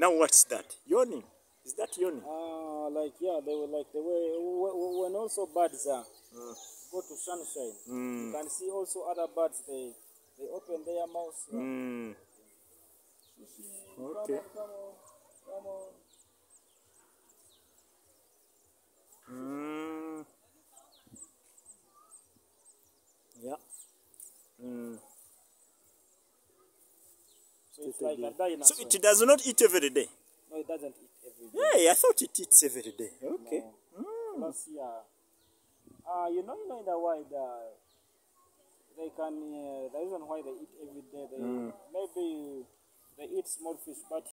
Now what's that? Yawning? Is that yawning? Like they were like the way when also birds go to sunshine. You can see also other birds they open their mouths. Okay. Come on. Yeah. So it's like a dinosaur. So it does not eat every day? No, it doesn't eat every day. Hey, I thought it eats every day. Okay. No. Plus, you know in the wild, they can, the reason why they eat every day, maybe they eat small fish, but